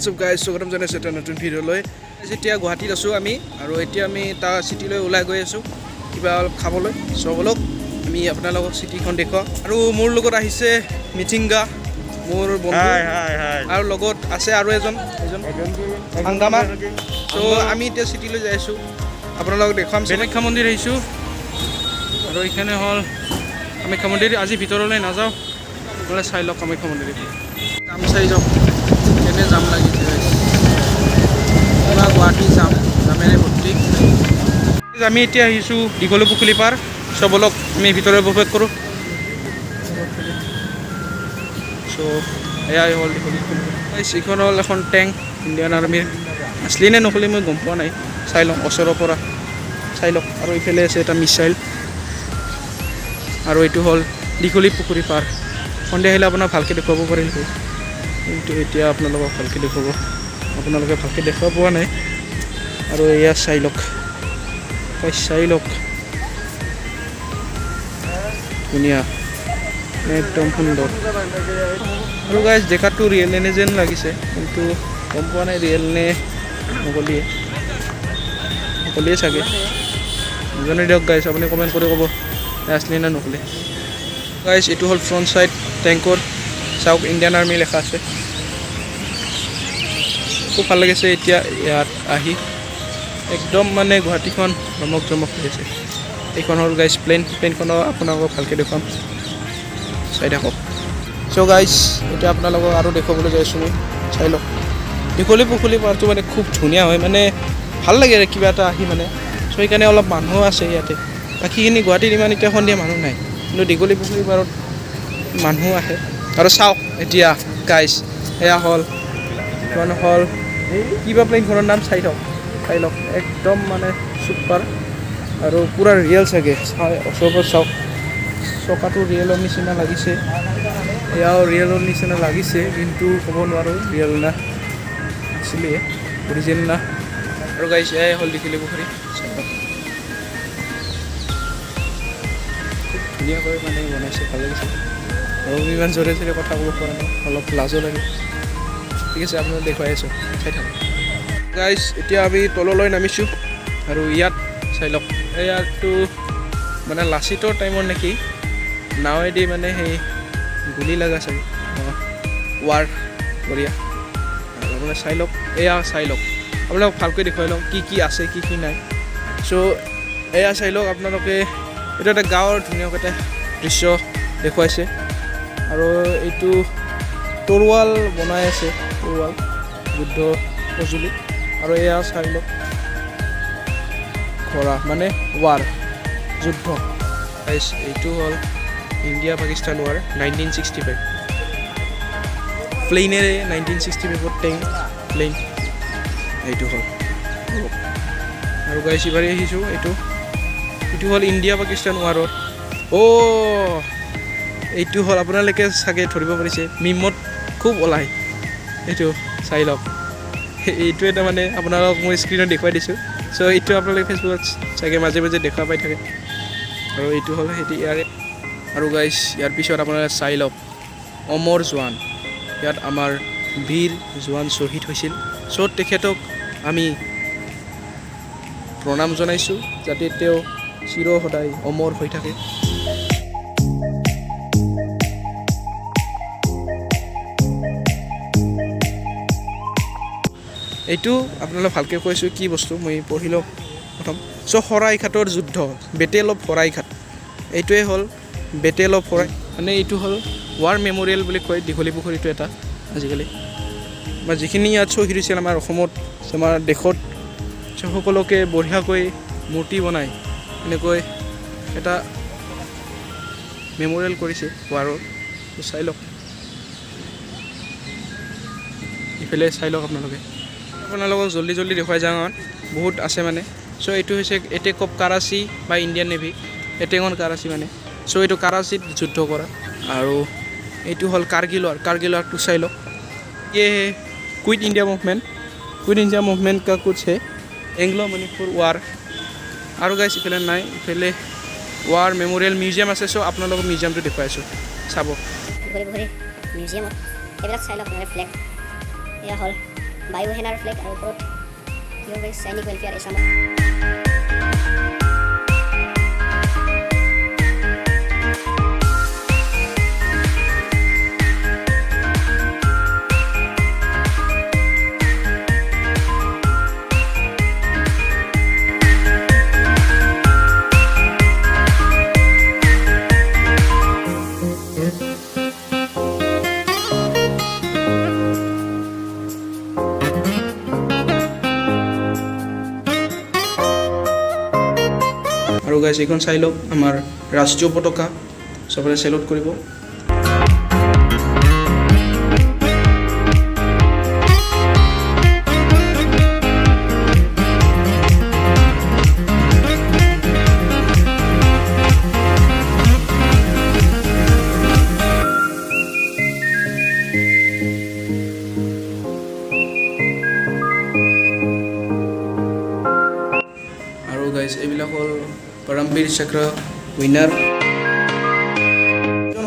What's up guys, স্বাগতম জনাইছো এটা নতুন ভিডিঅ'লৈ। এতিয়া গুৱাহাটীত আছো আমি আৰু এতিয়া আমি তাৰ চিটিলৈ ওলাই গৈ আছো কিবা অলপ খাবলৈ। সো বলক আমি আপোনালোকক চিটিখন দেখুৱা আৰু মোৰ লগত আহিছে মিটিংগা মোৰ বন্ধু আৰু লগত আছে আৰু এজন হাংগামা। সো আমি এতিয়া চিটিলৈ যাই আছো আপোনালোকক দেখুৱাম। কামাখ্যা মন্দিৰ আহিছো আৰু এইখানে হল কামাখ্যা মন্দিৰ। আজি ভিতৰলৈ নাযাওঁ, আপোনালোকে চাই লওক কামাখ্যা মন্দিৰ। যাম চাই যাওক কেনে যাম লাগিছে গুৱাহাটী যামেৰে ভৰ্তি। আমি এতিয়া আহিছোঁ দীঘলী পুখুৰী পাৰ। সব বলক আমি ভিতৰে প্ৰৱেশ কৰোঁ। চ' এয়াই হ'ল দীঘলী পুখুৰী। এইখন হ'ল এখন টেংক ইণ্ডিয়ান আৰ্মিৰ। আছলি নে নকলি মই গম পোৱা নাই, চাই লওক ওচৰৰ পৰা চাই লওক। আৰু এইফালে আছে এটা মিছাইল আৰু এইটো হ'ল দীঘলী পুখুৰী পাৰ। সন্ধিয়া আহিলে আপোনাক ভালকৈ দেখুৱাব পাৰিম, কিন্তু এতিয়া আপোনালোকক ভালকৈ দেখুৱাব, আপোনালোকে ভালকৈ দেখুৱাব পোৱা নাই। আৰু এয়া চাই লওক, চাই লওক ধুনীয়া একদম সুন্দৰ। আৰু গাইজ দেখাতটো ৰিয়েল এনে যেন লাগিছে, কিন্তু গম পোৱা নাই ৰিয়েল নে নকলিয়ে চাগে। নাজানো দিয়ক গাইজ, আপুনি কমেণ্ট কৰি ক'ব আছলি নে নকলি। গাইজ এইটো হ'ল ফ্ৰণ্ট চাইড টেংকৰ, চাওক ইণ্ডিয়ান আৰ্মি লেখা আছে। খুব ভাল লাগিছে এতিয়া ইয়াত আহি, একদম মানে গুৱাহাটীখন জমক হৈ আছে। এইখন হ'ল গাইজ প্লেনখনো আপোনালোকক ভালকৈ দেখুৱাম, চাই থাকক। চ' গাইজ এতিয়া আপোনালোকক আৰু দেখুৱাবলৈ যাইছোঁ মই, চাই লওক। দীঘলী পুখুৰী পাৰটো মানে খুব ধুনীয়া হয়, মানে ভাল লাগে কিবা এটা আহি মানে। চ' সেইকাৰণে অলপ মানুহ আছে ইয়াতে। বাকীখিনি গুৱাহাটীত ইমান এতিয়া সন্ধিয়া মানুহ নাই, কিন্তু দীঘলী পুখুৰী পাৰত মানুহ আহে। আৰু চাওক এতিয়া গাইজ এয়া হ'ল কিবা প্লেনখনৰ নাম চাই লওক একদম মানে চুপাৰ আৰু পূৰা ৰিয়েল চাগে। ওচৰৰ পৰা চাওক, চকাটো ৰিয়েলৰ নিচিনা লাগিছে, এয়াও ৰিয়েলৰ নিচিনা লাগিছে, কিন্তু ক'ব নোৱাৰোঁ ৰিয়েল না আছিলে অৰিজিনেল না। আৰু গাইজ এয়াই হ'ল দীঘলী পুখুৰী। খুব ধুনীয়াকৈ মানে বনাইছে, ভাল লাগিছে। আৰু ইমান জোৰে কথা ক'ব পৰা নাই, অলপ লাজো লাগে। ঠিক আছে, আপোনাক দেখুৱাই আছোঁ, চাই থাকক। গাইজ এতিয়া আমি তললৈ নামিছোঁ আৰু ইয়াত চাই লওক, ইয়াতটো মানে লাচিতৰ টাইমৰ নেকি নাৱেদি মানে সেই গুলি লগা চাগে ৱাৰ বঢ়িয়া। আৰু আপোনাক চাই লওক, এয়া চাই লওক, আপোনালোক ভালকৈ দেখুৱাই লওক কি আছে কি নাই। চ' এয়া চাই লওক আপোনালোকে, এইটো এটা গাঁৱৰ ধুনীয়াকৈ এটা দৃশ্য দেখুৱাইছে। আৰু এইটো তৰোৱাল বনাই আছে, তৰোৱাল যুদ্ধ সঁজুলি। আৰু এয়া চাই লওক ঘোঁৰা মানে ৱাৰ যুদ্ধ। এইটো হ'ল India Pakistan war 1965 প্লেইনেৰে 1965 tank plain এইটো হ'ল। আৰু গাইজ ইবাৰে আহিছোঁ, এইটো হ'ল ইণ্ডিয়া পাকিস্তান ৱাৰৰ। এইটো হ'ল আপোনালোকে চাগে ধৰিব পাৰিছে, মিমত খুব ওলায় এইটো, চাই লওক। এইটো এটা মানে আপোনালোকক মই স্ক্ৰীণত দেখুৱাই দিছোঁ। চ' এইটো আপোনালোকে ফেচবুকত চাগে মাজে মাজে দেখা পাই থাকে। আৰু এইটো হ'ল সেইটো ইয়াৰে। আৰু গাইজ ইয়াৰ পিছত আপোনালোকে চাই লওক অমৰ জোৱান, ইয়াত আমাৰ বীৰ জোৱান শ্বহীদ হৈছিল। চ' তেখেতক আমি প্ৰণাম জনাইছোঁ, যাতে তেওঁ চিৰ সদায় অমৰ হৈ থাকে। এইটো আপোনালোক ভালকৈ কৈছোঁ কি বস্তু, মই পঢ়ি লওক প্ৰথম। চ' শৰাইঘাটৰ যুদ্ধ, বেটেল অফ শৰাইঘাট, এইটোৱে হ'ল বেটেল অফ শৰাই। মানে এইটো হ'ল ৱাৰ মেম'ৰিয়েল বুলি কয় দীঘলী পুখুৰীটো এটা আজিকালি। বা যিখিনি ইয়াত শ্বহীদ হৈছিল আমাৰ অসমত, আমাৰ দেশত, সকলোকে বঢ়িয়াকৈ মূৰ্তি বনাই এনেকৈ এটা মেম'ৰিয়েল কৰিছে ৱাৰৰ। চাই লওক, ইফালে চাই লওক আপোনালোকক জল্দি দেখুৱাই যাওঁ, বহুত আছে মানে। চ' এইটো হৈছে এটেক অফ কৰাচী বা Indian navy, attack on Karachi মানে। চ' এইটো কৰাচীত যুদ্ধ কৰা। আৰু এইটো হ'ল কাৰ্গিলৰটো চাই লওক। ये क्विट इंडिया मूवमेंट का कुछ है, एंग्लो मणिपुर वार। और गाइस इफाले নাই, इफाले वार मेमोरियल म्यूजियम আছে। চ' আপোনালোকক মিউজিয়ামটো দেখুৱাই আছোঁ, চাব। মিউজিয়ামত এইবিলাক চাই লওক, ফ্লেগ এয়া হ'ল বায়ুসেনাৰ ফ্লেগ আৰু ওপৰত সৈনিক ৱেলফেয়াৰ এছাম। আৰু গাইজ এইখন চাই লওক আমাৰ ৰাষ্ট্ৰীয় পতাকা চবৰে চেলুট কৰিব। আৰু গাইজ এইবিলাক হ'ল পৰমবীৰ চক্ৰ উইনাৰ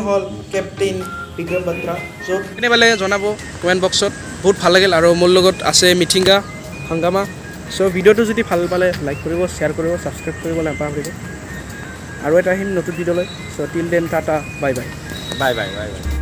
হ'ল কেপ্টেইন বিক্ৰম বাত্ৰা। চ' কেনে পালে জনাব কমেণ্ট বক্সত। বহুত ভাল লাগিল আৰু মোৰ লগত আছে মিঠিংগা হাংগামা। চ' ভিডিঅ'টো যদি ভাল পালে লাইক কৰিব, শ্বেয়াৰ কৰিব, ছাবস্ক্ৰাইব কৰিব নাপাহৰিব। আৰু এটা আহিম নতুন ভিডিঅ'লৈ। চ' till then Tata, bye bye. Bye bye bye bye.